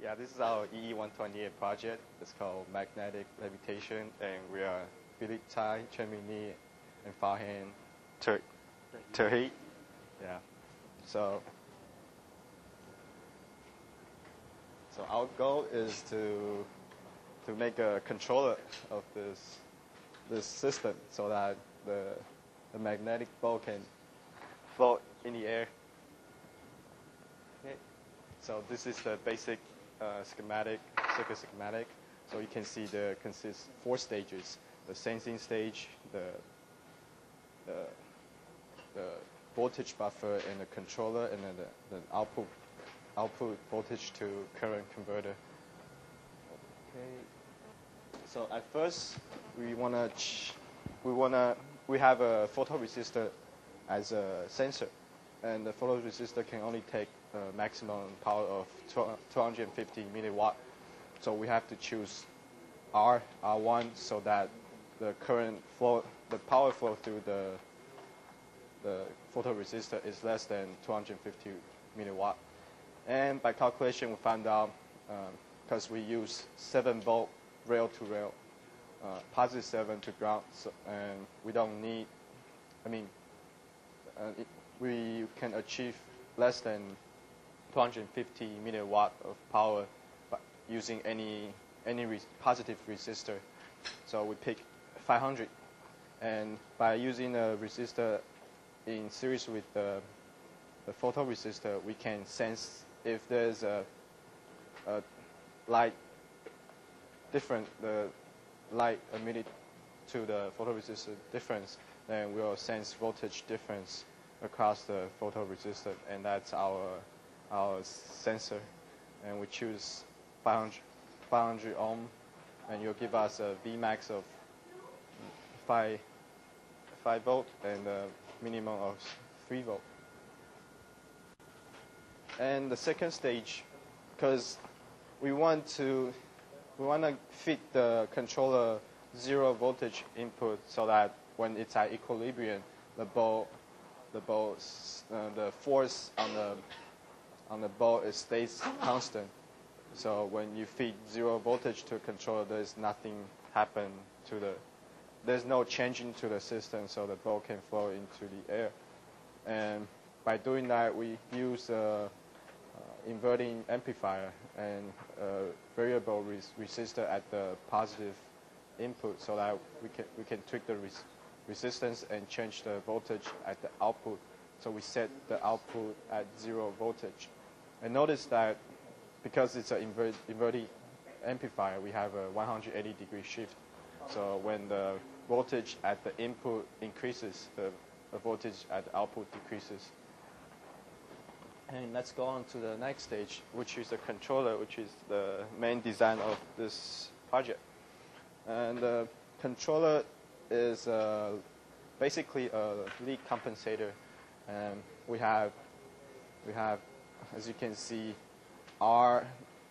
Yeah, this is our EE128 project. It's called Magnetic Levitation, and we are Philip Tsai, Chen Mingni, and Farhan Terhi. Yeah. So our goal is to make a controller of this system so that the magnetic ball can float in the air. Okay. So this is the basic circuit schematic. So you can see there consists 4 stages: the sensing stage, the voltage buffer, and the controller, and then the output voltage to current converter. Okay. So at first we have a photoresistor as a sensor, and the photoresistor can only take a maximum power of 250 milliwatt. So we have to choose R1 so that the power flow through the photoresistor is less than 250 milliwatt. And by calculation, we found out because we use 7-volt rail to rail, positive 7 to ground, and we don't need. We can achieve less than 250 milliwatt of power by using any positive resistor. So we pick 500, and by using a resistor in series with the photoresistor, we can sense if there's a light different, the light emitted to the photoresistor difference, then we'll sense voltage difference across the photoresistor, and that's our sensor. And we choose 500 ohm, and you'll give us a Vmax of 5 volt and a minimum of 3 volt. And the second stage, because we want to fit the controller 0 voltage input so that when it's at equilibrium, the force on the ball stays constant. So when you feed 0 voltage to a controller, there's nothing happen to there's no changing to the system, so the ball can flow into the air. And by doing that, we use inverting amplifier and a variable resistor at the positive input, so that we can tweak the resistance and change the voltage at the output. So we set the output at 0 voltage. And notice that because it's an inverting amplifier, we have a 180-degree shift. So when the voltage at the input increases, the voltage at the output decreases. And let's go on to the next stage, which is the controller, which is the main design of this project. And the controller is basically a lead compensator. And we have, as you can see, R2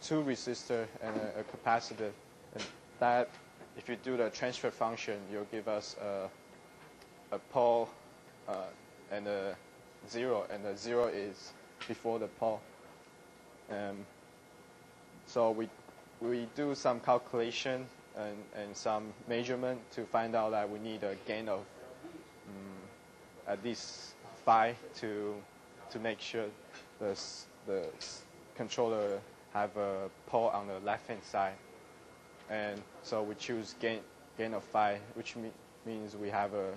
resistor and a capacitor. And that, if you do the transfer function, you'll give us a pole and a 0, and the 0 is before the pole. So we do some calculation and some measurement to find out that we need a gain of at least 5 to make sure the controller have a pole on the left-hand side. And so we choose gain of 5, which means we have a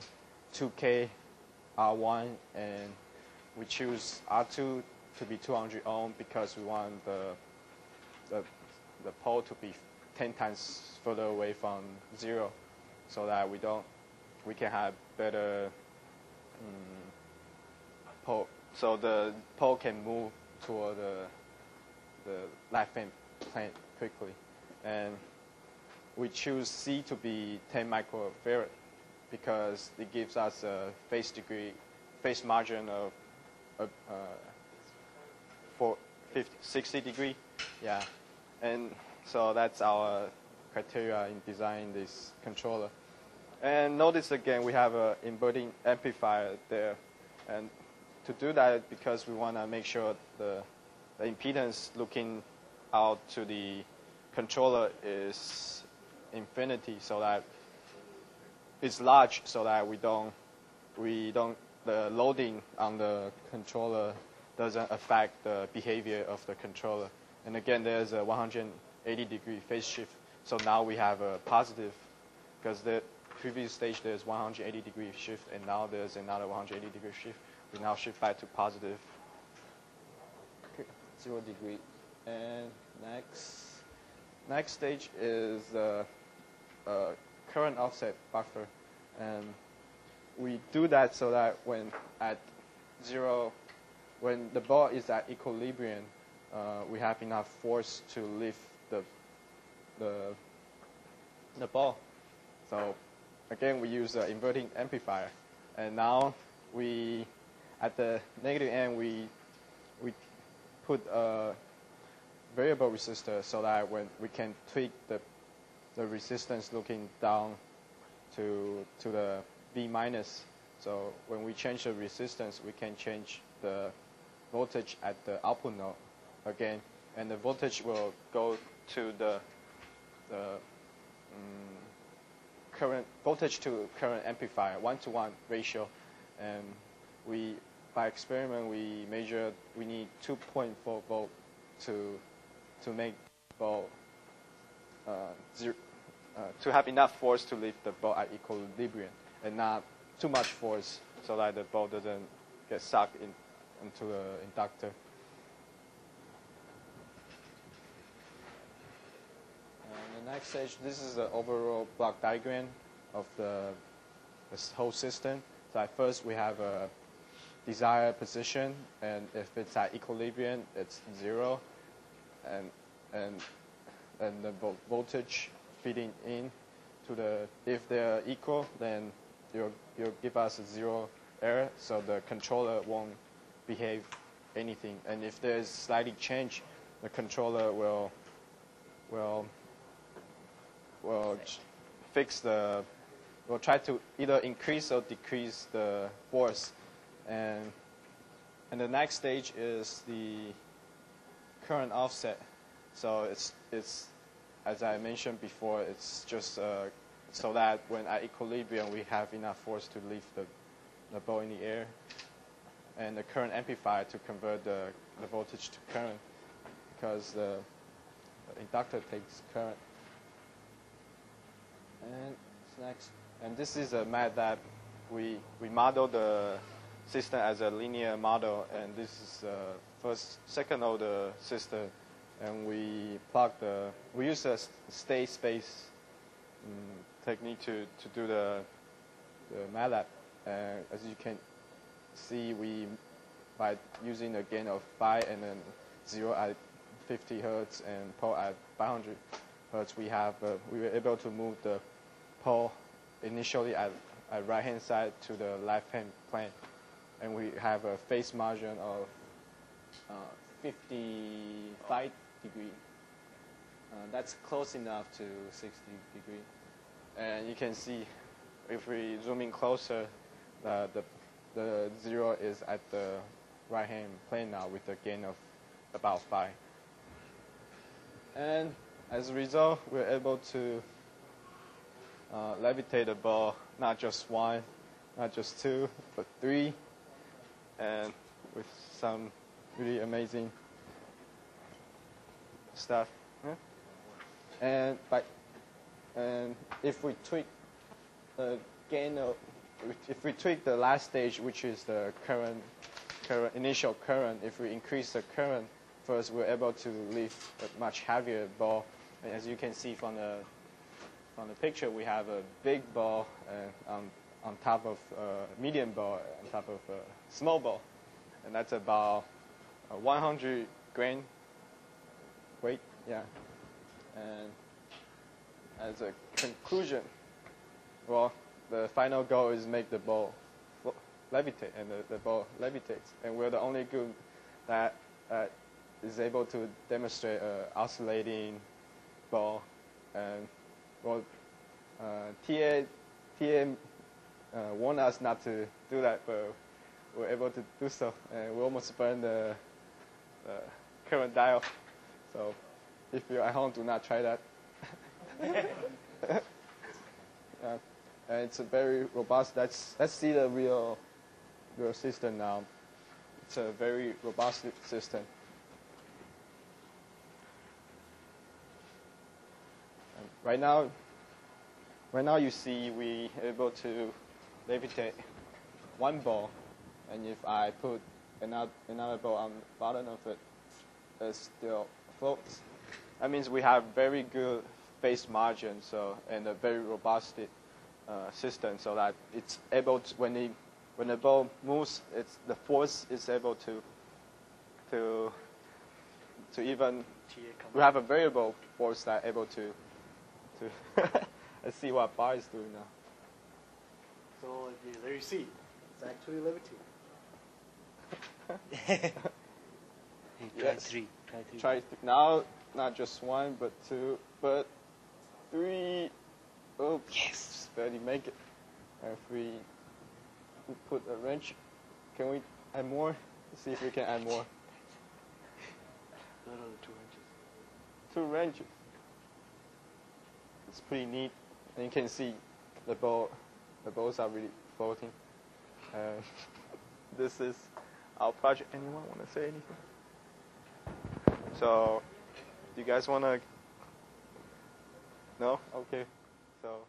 2K R1, and we choose R2 to be 200 ohm because we want the pole to be 10 times further away from 0, so that we can have better pole. So the pole can move toward the left-hand plane quickly. And we choose C to be 10 microfarad because it gives us a phase margin of 60 degree. Yeah. And so that's our criteria in designing this controller. And notice again, we have an inverting amplifier there. And to do that, because we want to make sure the impedance looking out to the controller is infinity, so that it's large, so that the loading on the controller doesn't affect the behavior of the controller. And again, there's a 180-degree phase shift. So now we have a positive, because the previous stage there's 180-degree shift, and now there's another 180-degree shift. We now shift back to positive 0 degree. And next stage is current offset buffer, and we do that so that when at 0, when the ball is at equilibrium, we have enough force to lift the ball. So again, we use an inverting amplifier, and now at the negative end we put a variable resistor, so that when we can tweak the resistance looking down to the V minus. So when we change the resistance, we can change the voltage at the output node again, and the voltage will go to the current voltage to current amplifier 1-to-1 ratio, and by experiment we measured we need 2.4 volt to make ball to have enough force to lift the ball at equilibrium, and not too much force, so that the ball doesn't get sucked into the inductor. And the next stage, this is the overall block diagram of this whole system. So at first we have a desired position, and if it's at equilibrium, it's 0, and the voltage feeding in to if they're equal, then you'll give us a 0 error, so the controller won't behave anything. And if there's slightly change, the controller will try to either increase or decrease the force. And the next stage is the current offset. So it's as I mentioned before, it's just so that when at equilibrium we have enough force to lift the ball in the air, and the current amplifier to convert the voltage to current, because the inductor takes current. And next, and this is a map that we model the system as a linear model, and this is second order system, and we use a state space technique to do the MATLAB. As you can see, by using a gain of 5 and then 0 at 50 hertz and pole at 500 hertz, we were able to move the pole initially at right hand side to the left hand plane, and we have a phase margin of 55 degree. That's close enough to 60 degree. And you can see, if we zoom in closer, the 0 is at the right hand plane now with a gain of about 5. And as a result, we're able to levitate the ball, not just 1, not just 2, but 3, and with some really amazing stuff. And if we tweak the gain of, if we tweak the last stage, which is the initial current, if we increase the current first, we're able to lift a much heavier ball. And as you can see from the picture, we have a big ball on top of a medium ball, on top of a small ball, and that's about 100 grain weight. Yeah. And as a conclusion, well, the final goal is make the ball levitate, and the ball levitates. And we're the only group that is able to demonstrate an oscillating ball. And well, TA warned us not to do that, but we're able to do so, and we almost burned the current dial. So If you're at home, do not try that. And it's a very robust. Let's see the real system now. It's a very robust system. And right now you see we able to levitate one ball, and if I put another ball on the bottom of it, it still floats. That means we have very good phase margin, and a very robust system, so that it's able to, when the ball moves, the force is able to even, we have a variable force that able to let's see what bar is doing now. So there you see, it's actually levitating. Try three. Try now, not just one, but two, but three. Oh, yes, just barely make it. And if we put a wrench, can we add more? Let's see if we can add more. No, 2 inches. 2 wrenches. It's pretty neat, and you can see the balls are really floating. This is our project. Anyone want to say anything? So, do you guys want to? No? Okay. So.